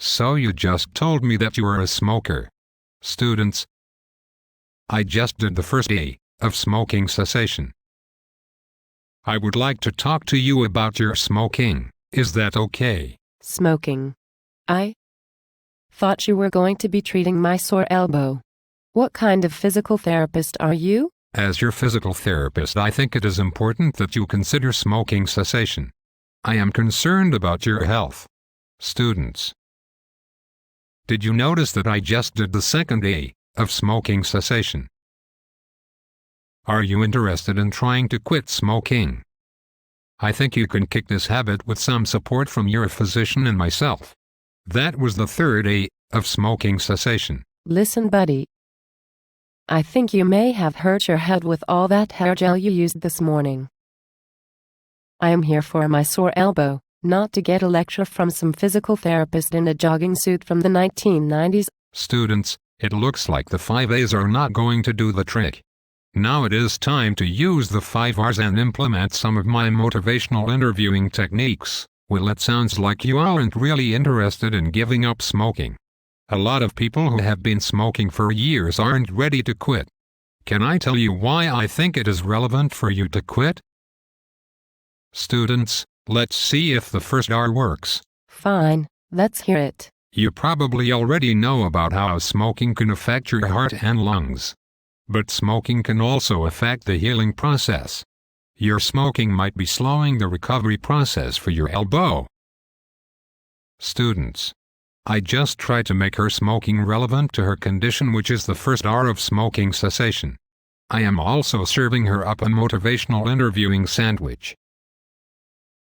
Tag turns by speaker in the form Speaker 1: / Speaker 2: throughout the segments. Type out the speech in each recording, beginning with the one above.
Speaker 1: So you just told me that you are a smoker. Students, I just did the first day of smoking cessation. I would like to talk to you about your smoking. Is that okay?
Speaker 2: Smoking. I thought you were going to be treating my sore elbow. What kind of physical therapist are you?
Speaker 1: As your physical therapist, I think it is important that you consider smoking cessation. I am concerned about your health. Students, did you notice that I just did the second day of smoking cessation? Are you interested in trying to quit smoking? I think you can kick this habit with some support from your physician and myself. That was the third day of smoking cessation.
Speaker 2: Listen, buddy. I think you may have hurt your head with all that hair gel you used this morning. I am here for my sore elbow, not to get a lecture from some physical therapist in a jogging suit from the 1990s.
Speaker 1: Students, it looks like the 5 A's are not going to do the trick. Now it is time to use the 5 R's and implement some of my motivational interviewing techniques. Well, it sounds like you aren't really interested in giving up smoking. A lot of people who have been smoking for years aren't ready to quit. Can I tell you why I think it is relevant for you to quit? Students, let's see if the first R works.
Speaker 2: Fine, let's hear it.
Speaker 1: You probably already know about how smoking can affect your heart and lungs. But smoking can also affect the healing process. Your smoking might be slowing the recovery process for your elbow. Students, I just tried to make her smoking relevant to her condition, which is the first R of smoking cessation. I am also serving her up a motivational interviewing sandwich.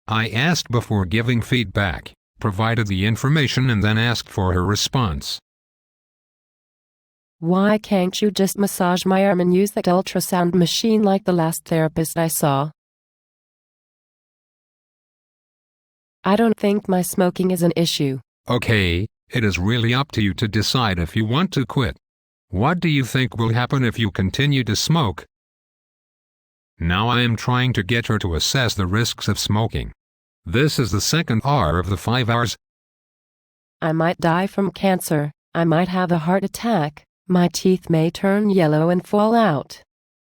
Speaker 1: I asked before giving feedback, provided the information, and then asked for her response.
Speaker 2: Why can't you just massage my arm and use that ultrasound machine like the last therapist I saw? I don't think my smoking is an issue.
Speaker 1: Okay, it is really up to you to decide if you want to quit. What do you think will happen if you continue to smoke? Now I am trying to get her to assess the risks of smoking. This is the second R of the 5 R's.
Speaker 2: I might die from cancer. I might have a heart attack. My teeth may turn yellow and fall out.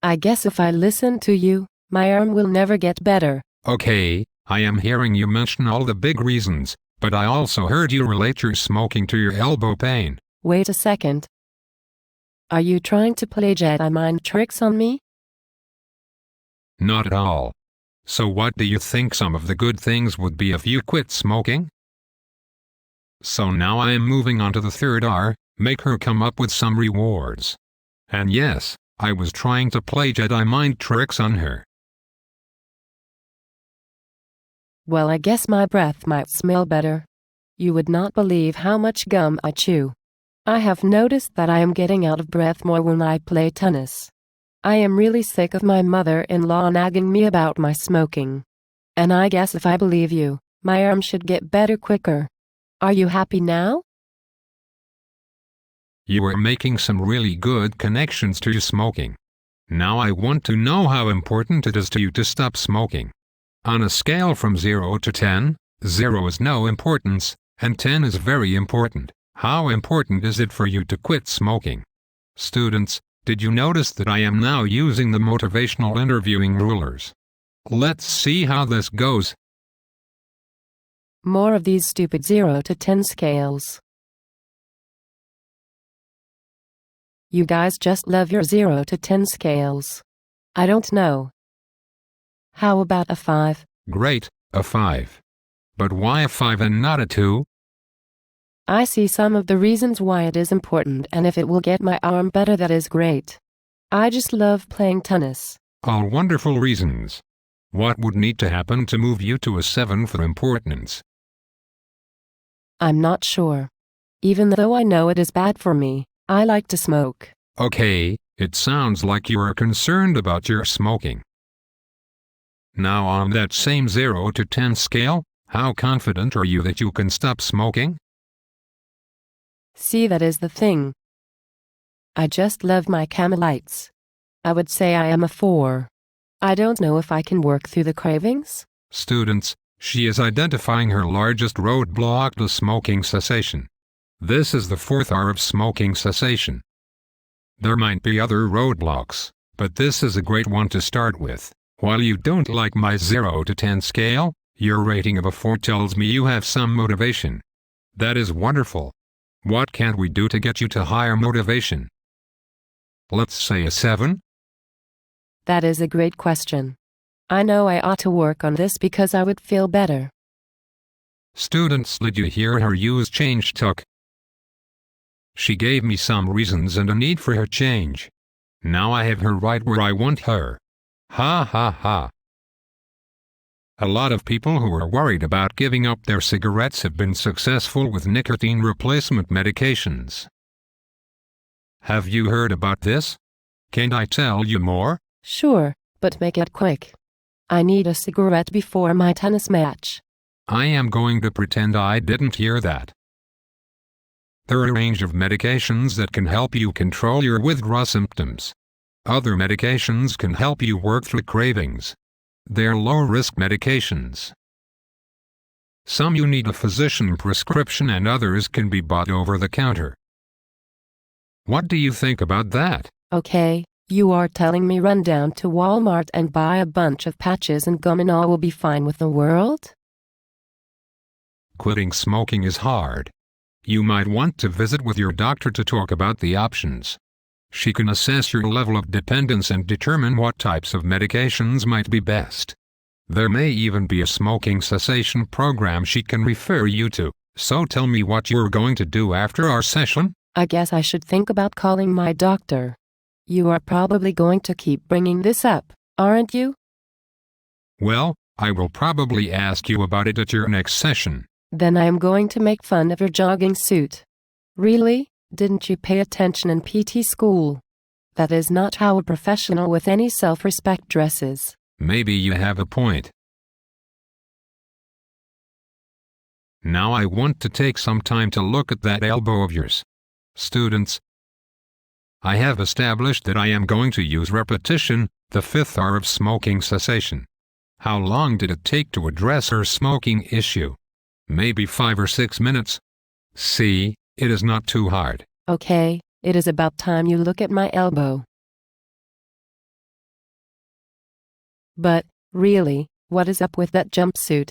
Speaker 2: I guess if I listen to you, my arm will never get better.
Speaker 1: Okay, I am hearing you mention all the big reasons, but I also heard you relate your smoking to your elbow pain.
Speaker 2: Wait a second. Are you trying to play Jedi mind tricks on me?
Speaker 1: Not at all. So what do you think some of the good things would be if you quit smoking? So now I am moving on to the third R. Make her come up with some rewards. And yes, I was trying to play Jedi mind tricks on her.
Speaker 2: Well, I guess my breath might smell better. You would not believe how much gum I chew. I have noticed that I am getting out of breath more when I play tennis. I am really sick of my mother-in-law nagging me about my smoking. And I guess if I believe you, my arm should get better quicker. Are you happy now?
Speaker 1: You are making some really good connections to your smoking. Now I want to know how important it is to you to stop smoking. On a scale from 0 to 10, 0 is no importance, and 10 is very important. How important is it for you to quit smoking? Students, did you notice that I am now using the motivational interviewing rulers? Let's see how this goes.
Speaker 2: More of these stupid 0 to 10 scales. You guys just love your 0 to 10 scales. I don't know. How about a 5?
Speaker 1: Great, a 5. But why a 5 and not a 2?
Speaker 2: I see some of the reasons why it is important, and if it will get my arm better, that is great. I just love playing tennis.
Speaker 1: All wonderful reasons. What would need to happen to move you to a 7 for importance?
Speaker 2: I'm not sure. Even though I know it is bad for me, I like to smoke.
Speaker 1: Okay, it sounds like you are concerned about your smoking. Now on that same 0 to 10 scale, how confident are you that you can stop smoking?
Speaker 2: See, that is the thing. I just love my Camelites. I would say I am a 4. I don't know if I can work through the cravings.
Speaker 1: Students, She is identifying her largest roadblock to smoking cessation. This is the fourth R of smoking cessation. There might be other roadblocks, but this is a great one to start with. While you don't like my 0 to 10 scale, your rating of a 4 tells me you have some motivation. That is wonderful. What can we do to get you to higher motivation? Let's say a 7?
Speaker 2: That is a great question. I know I ought to work on this because I would feel better.
Speaker 1: Students, did you hear her use change took? She gave me some reasons and a need for her change. Now I have her right where I want her. Ha ha ha. A lot of people who are worried about giving up their cigarettes have been successful with nicotine replacement medications. Have you heard about this? Can I tell you more?
Speaker 2: Sure, but make it quick. I need a cigarette before my tennis match.
Speaker 1: I am going to pretend I didn't hear that. There are a range of medications that can help you control your withdrawal symptoms. Other medications can help you work through cravings. They're low-risk medications. Some you need a physician prescription and others can be bought over the counter. What do you think about that?
Speaker 2: Okay, you are telling me run down to Walmart and buy a bunch of patches and gum and all will be fine with the world?
Speaker 1: Quitting smoking is hard. You might want to visit with your doctor to talk about the options. She can assess your level of dependence and determine what types of medications might be best. There may even be a smoking cessation program she can refer you to. So tell me what you're going to do after our session?
Speaker 2: I guess I should think about calling my doctor. You are probably going to keep bringing this up, aren't you?
Speaker 1: Well, I will probably ask you about it at your next session.
Speaker 2: Then I am going to make fun of your jogging suit. Really? Didn't you pay attention in PT school? That is not how a professional with any self-respect dresses.
Speaker 1: Maybe you have a point. Now I want to take some time to look at that elbow of yours. Students, I have established that I am going to use repetition, the fifth R of smoking cessation. How long did it take to address her smoking issue? Maybe 5 or 6 minutes. See, it is not too hard.
Speaker 2: Okay, it is about time you look at my elbow. But, really, what is up with that jumpsuit?